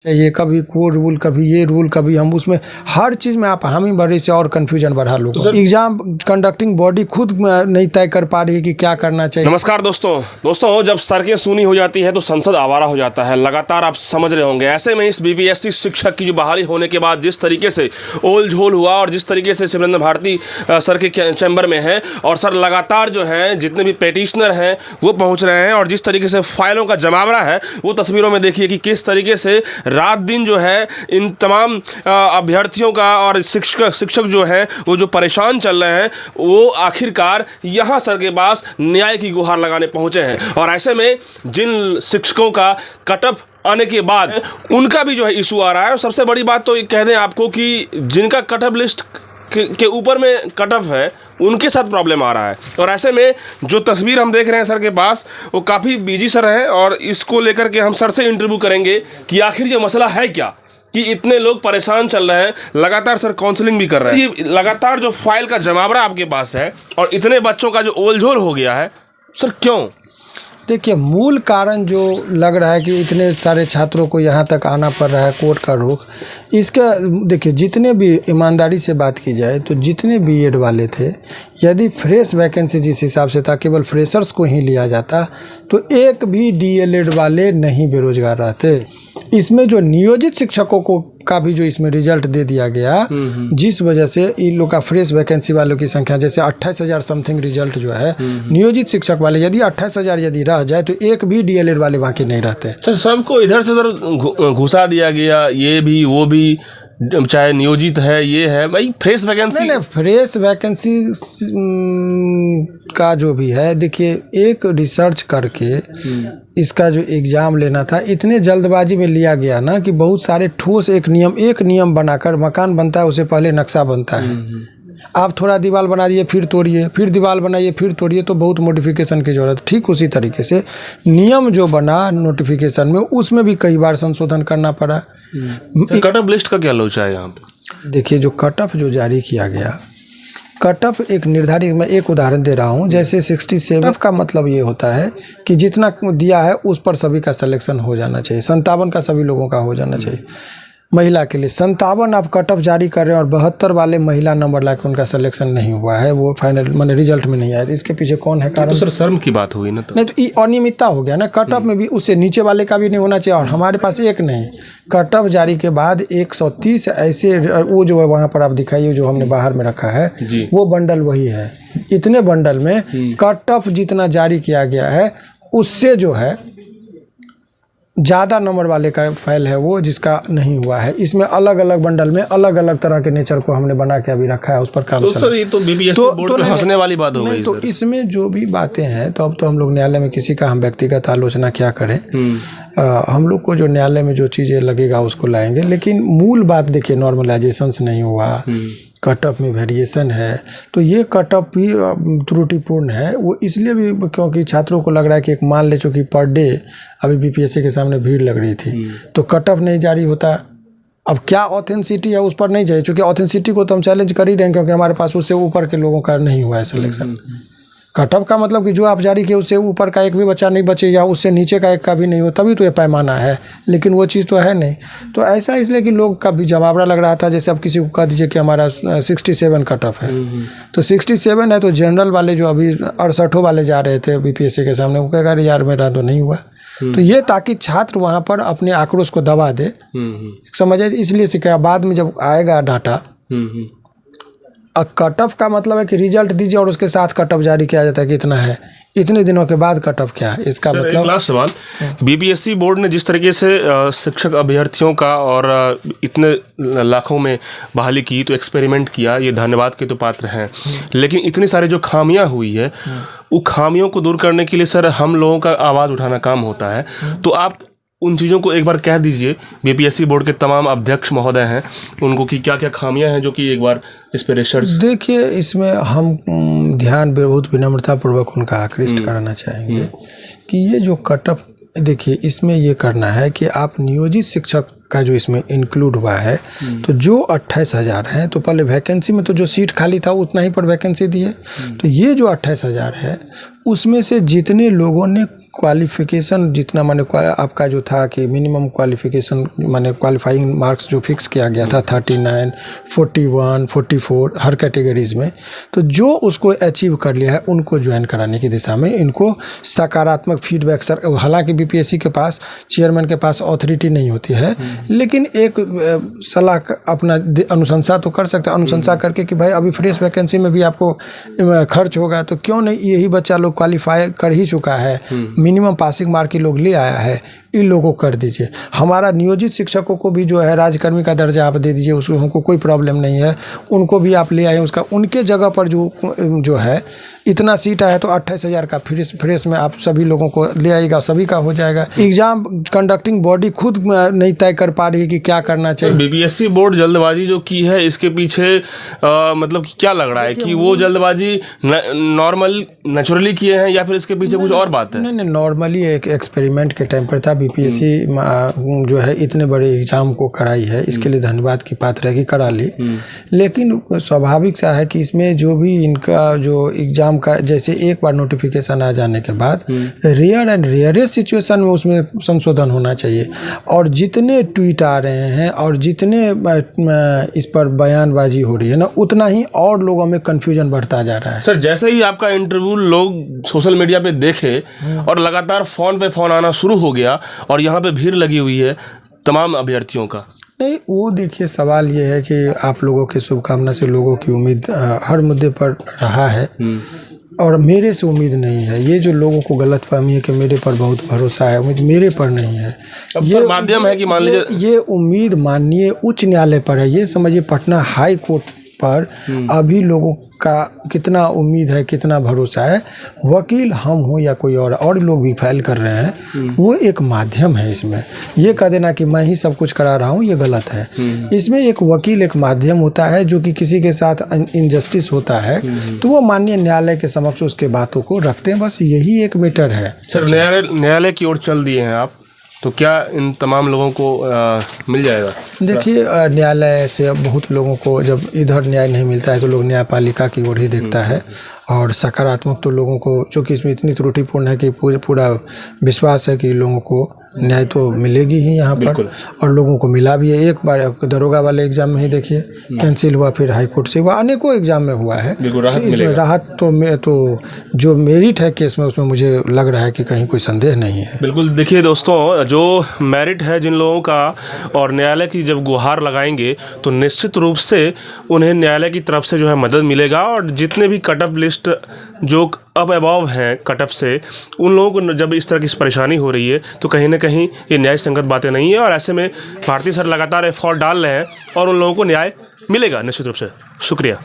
चाहिए, कभी वो रूल, कभी ये रूल, कभी हम उसमें हर चीज़ में आप हामी भरे से और कन्फ्यूजन बढ़ा लोगों को। एग्जाम कंडक्टिंग बॉडी खुद नहीं तय कर पा रही कि क्या करना चाहिए। नमस्कार दोस्तों जब सड़कें सूनी हो जाती है तो संसद आवारा हो जाता है। लगातार आप समझ रहे होंगे, ऐसे में इस बीपीएससी शिक्षक की जो बहाली होने के बाद जिस तरीके से ओल झोल हुआ और जिस तरीके से शिवरेंद्र भारती सर के चैम्बर में है और सर लगातार जो है जितने भी पेटिशनर हैं वो पहुँच रहे हैं और जिस तरीके से फाइलों का जमावड़ा है वो तस्वीरों में देखिए कि किस तरीके से रात दिन जो है इन तमाम अभ्यर्थियों का और शिक्षक जो हैं वो जो परेशान चल रहे हैं वो आखिरकार यहाँ सर के पास न्याय की गुहार लगाने पहुँचे हैं। और ऐसे में जिन शिक्षकों का कट ऑफ आने के बाद उनका भी जो है इशू आ रहा है। और सबसे बड़ी बात तो कह दें आपको कि जिनका कट ऑफ लिस्ट के ऊपर में कट ऑफ है उनके साथ प्रॉब्लम आ रहा है। और ऐसे में जो तस्वीर हम देख रहे हैं सर के पास वो काफ़ी बिजी सर है और इसको लेकर के हम सर से इंटरव्यू करेंगे कि आखिर ये मसला है क्या कि इतने लोग परेशान चल रहे हैं। लगातार सर काउंसलिंग भी कर रहे हैं, ये लगातार जो फाइल का जमावड़ा आपके पास है और इतने बच्चों का जो ओलझोल हो गया है सर, क्यों? देखिए, मूल कारण जो लग रहा है कि इतने सारे छात्रों को यहाँ तक आना पड़ रहा है कोर्ट का रुख, इसका देखिए जितने भी ईमानदारी से बात की जाए तो जितने बीएड वाले थे, यदि फ्रेश वैकेंसी जिस हिसाब से था केवल फ्रेशर्स को ही लिया जाता तो एक भी डीएलएड वाले नहीं बेरोजगार रहते। इसमें जो नियोजित शिक्षकों को का भी जो इसमें रिजल्ट दे दिया गया, जिस वजह से इन लोग का फ्रेश वैकेंसी वालों की संख्या जैसे 28,000 समथिंग रिजल्ट जो है नियोजित शिक्षक वाले, यदि 28,000 यदि रह जाए तो एक भी डीएलएड वाले बाकी नहीं रहते। सर सबको इधर से उधर घुसा दिया गया, ये भी वो भी, चाहे नियोजित है ये है भाई फ्रेश वैकेंसी। नहीं, फ्रेश वैकेंसी का जो भी है, देखिए एक रिसर्च करके इसका जो एग्ज़ाम लेना था इतने जल्दबाजी में लिया गया ना कि बहुत सारे ठोस एक नियम बनाकर मकान बनता है उससे पहले नक्शा बनता है। आप थोड़ा दीवार बना दिए फिर तोड़िए, फिर दीवार बनाइए फिर तोड़िए, तो बहुत मॉडिफिकेशन की ज़रूरत। ठीक उसी तरीके से नियम जो बना नोटिफिकेशन में उसमें भी कई बार संशोधन करना पड़ा। कट ऑफ लिस्ट का क्या लोचा है यहाँ पे? देखिए, जो कट ऑफ जो जारी किया गया, कट ऑफ एक निर्धारित, मैं एक उदाहरण दे रहा हूँ, जैसे 67 का मतलब ये होता है कि जितना दिया है उस पर सभी का सिलेक्शन हो जाना चाहिए। 57 का सभी लोगों का हो जाना चाहिए। महिला के लिए 57 आप कट ऑफ जारी कर रहे हैं और 72 वाले महिला नंबर ला के उनका सिलेक्शन नहीं हुआ है, वो फाइनल मैंने रिजल्ट में नहीं आया। तो इसके पीछे कौन है कारण? तो सर शर्म की बात हुई ना। तो नहीं, तो ये अनियमितता हो गया ना। कट ऑफ में भी उससे नीचे वाले का भी नहीं होना चाहिए और हमारे पास एक नहीं, कट ऑफ जारी के बाद 130 ऐसे, वो जो है वहाँ पर आप दिखाइए जो हमने बाहर में रखा है वो बंडल वही है। इतने बंडल में कट ऑफ जितना जारी किया गया है उससे जो है ज़्यादा नंबर वाले का फाइल है वो जिसका नहीं हुआ है। इसमें अलग अलग बंडल में अलग अलग तरह के नेचर को हमने बना के अभी रखा है, उस पर काम तो सर ये तो बीपीएससी बोर्ड पे हंसने वाली बात हो गई। तो इसमें जो भी बातें हैं, तो अब तो हम लोग न्यायालय में किसी का हम व्यक्तिगत आलोचना क्या करें। हम लोग को जो न्यायालय में जो चीज़ें लगेगा उसको लाएंगे, लेकिन मूल बात देखिए, नॉर्मलाइजेशन नहीं हुआ, कट ऑफ में वेरिएशन है, तो ये कट ऑफ भी त्रुटिपूर्ण है। वो इसलिए भी क्योंकि छात्रों को लग रहा है कि एक मान ले चूँकि पर डे अभी बीपीएससी के सामने भीड़ लग रही थी तो कट ऑफ नहीं जारी होता। अब क्या ऑथेंसिटी है उस पर नहीं जाए, चूँकि ऑथेंसिटी को तो हम चैलेंज कर ही रहे हैं क्योंकि हमारे पास उससे ऊपर के लोगों का नहीं हुआ है सिलेक्शन। कट ऑफ का मतलब कि जो आप जारी किए उससे ऊपर का एक भी बच्चा नहीं बचे या उससे नीचे का एक का भी नहीं हो, तभी तो ये पैमाना है, लेकिन वो चीज़ तो है नहीं। तो ऐसा इसलिए कि लोग का भी जमावड़ा लग रहा था। जैसे अब किसी को कह दीजिए कि हमारा 67 कट ऑफ है, तो 67 है तो जनरल वाले जो अभी 68 वाले जा रहे थे बीपीएससी के सामने, वो कहेगा यार मेरा तो नहीं हुआ। तो ये ताकि छात्र वहाँ पर अपने आक्रोश को दबा दे, समझे, इसलिए सिखाया। बाद में जब आएगा डाटा, कट ऑफ का मतलब है कि रिजल्ट दीजिए और उसके साथ कट ऑफ जारी किया जाता है कि इतना है, इतने दिनों के बाद कट ऑफ क्या है, इसका मतलब। लास्ट सवाल, बीपीएससी बोर्ड ने जिस तरीके से शिक्षक अभ्यर्थियों का और इतने लाखों में बहाली की, तो एक्सपेरिमेंट किया, ये धन्यवाद के तो पात्र हैं, लेकिन इतनी सारी जो खामियां हुई है वो खामियों को दूर करने के लिए सर हम लोगों का आवाज़ उठाना काम होता है। तो आप उन चीज़ों को एक बार कह दीजिए, बीपीएससी बोर्ड के तमाम अध्यक्ष महोदय हैं उनको, कि क्या क्या खामियां हैं जो कि एक बार इस पर रिसर्च। देखिए, इसमें हम ध्यान बहुत विनम्रतापूर्वक उनका आकृष्ट कराना चाहेंगे कि ये जो कट ऑफ, देखिए इसमें ये करना है कि आप नियोजित शिक्षक का जो इसमें इंक्लूड हुआ है, तो जो 28,000 हैं, तो पहले वैकेंसी में तो जो सीट खाली था उतना ही पर वैकेंसी दी है। तो ये जो 28,000 है उसमें से जितने लोगों ने क्वालिफिकेशन जितना माने आपका जो था कि मिनिमम क्वालिफिकेशन माने क्वालिफाइंग मार्क्स जो फिक्स किया गया था 39, 41, 44 हर कैटेगरीज में, तो जो उसको अचीव कर लिया है उनको ज्वाइन कराने की दिशा में इनको सकारात्मक फीडबैक सर। हालांकि बीपीएससी के पास चेयरमैन के पास अथॉरिटी नहीं होती है, लेकिन एक सलाह अपना अनुशंसा तो कर सकते हैं, अनुशंसा करके कि भाई अभी फ्रेश वैकेंसी में भी आपको खर्च होगा तो क्यों नहीं, यही बच्चा लोग क्वालिफाई कर ही चुका है, मिनिमम पासिंग मार्क ही लोग ले आया है, इन लोगों को कर दीजिए। हमारा नियोजित शिक्षकों को भी जो है राजकर्मी का दर्जा आप दे दीजिए, उसको हमको कोई प्रॉब्लम नहीं है, उनको भी आप ले आए। उसका उनके जगह पर जो है इतना सीट आया तो 28,000 का फ्रेश में आप सभी लोगों को ले आएगा, सभी का हो जाएगा। एग्जाम कंडक्टिंग बॉडी खुद नहीं तय कर पा रही है कि क्या करना चाहिए। बीपीएससी बोर्ड जल्दबाजी जो की है इसके पीछे मतलब क्या लग रहा है कि वो जल्दबाजी नॉर्मल नेचुरली किए हैं या फिर इसके पीछे कुछ और बात है? नहीं, नॉर्मली एक एक्सपेरिमेंट के टाइम पर था। बीपीएससी जो है इतने बड़े एग्जाम को कराई है, इसके लिए धन्यवाद की पात्र है कि करा ली। लेकिन स्वाभाविक सा है कि इसमें जो भी इनका जो एग्जाम का जैसे एक बार नोटिफिकेशन आ जाने के बाद रेयर एंड रेयरेस्ट सिचुएशन में उसमें संशोधन होना चाहिए। और जितने ट्वीट आ रहे हैं और जितने इस पर बयानबाजी हो रही है ना, उतना ही और लोगों में कन्फ्यूजन बढ़ता जा रहा है। सर जैसे ही आपका इंटरव्यू लोग सोशल मीडिया पे देखे और लगातार फ़ोन पे फ़ोन आना शुरू हो गया और यहाँ पे भीड़ लगी हुई है तमाम अभ्यर्थियों का। नहीं, वो देखिए सवाल ये है कि आप लोगों की शुभकामना से लोगों की उम्मीद हर मुद्दे पर रहा है और मेरे से उम्मीद नहीं है। ये जो लोगों को गलतफहमी है कि मेरे पर बहुत भरोसा है, उम्मीद मेरे पर नहीं है। ये माध्यम है कि मान लीजिए ये उम्मीद माननीय उच्च न्यायालय पर है। ये समझिए पटना हाई कोर्ट पर अभी लोगों का कितना उम्मीद है, कितना भरोसा है। वकील हम हो या कोई और लोग भी फाइल कर रहे हैं, वो एक माध्यम है। इसमें ये कह देना कि मैं ही सब कुछ करा रहा हूँ, ये गलत है। इसमें एक वकील एक माध्यम होता है जो कि किसी के साथ इनजस्टिस होता है तो वो माननीय न्यायालय के समक्ष उसके बातों को रखते हैं, बस यही एक मैटर है। सर न्यायालय की ओर चल दिए हैं आप, तो क्या इन तमाम लोगों को मिल जाएगा? देखिए न्यायालय से बहुत लोगों को जब इधर न्याय नहीं मिलता है तो लोग न्यायपालिका की ओर ही देखता है। और सकारात्मक तो लोगों को, चूँकि इसमें इतनी त्रुटिपूर्ण है कि पूरा विश्वास है कि लोगों को न्याय तो मिलेगी ही यहाँ पर, और लोगों को मिला भी है। एक बार दरोगा वाले एग्जाम में ही देखिए कैंसिल हुआ, फिर हाई कोर्ट से हुआ, अनेकों एग्जाम में हुआ है। इसमें राहत तो जो मेरिट है केस में उसमें मुझे लग रहा है कि कहीं कोई संदेह नहीं है। बिल्कुल। देखिए दोस्तों, जो मेरिट है जिन लोगों का और न्यायालय की जब गुहार लगाएंगे तो निश्चित रूप से उन्हें न्यायालय की तरफ से जो है मदद मिलेगा। और जितने भी कट ऑफ लिस्ट जो अब अबव हैं कट ऑफ से, उन लोगों को जब इस तरह की परेशानी हो रही है तो कहीं ना कहीं ये न्याय संगत बातें नहीं है। और ऐसे में भारती सर लगातार एफर्ट डाल रहे हैं और उन लोगों को न्याय मिलेगा निश्चित रूप से। शुक्रिया।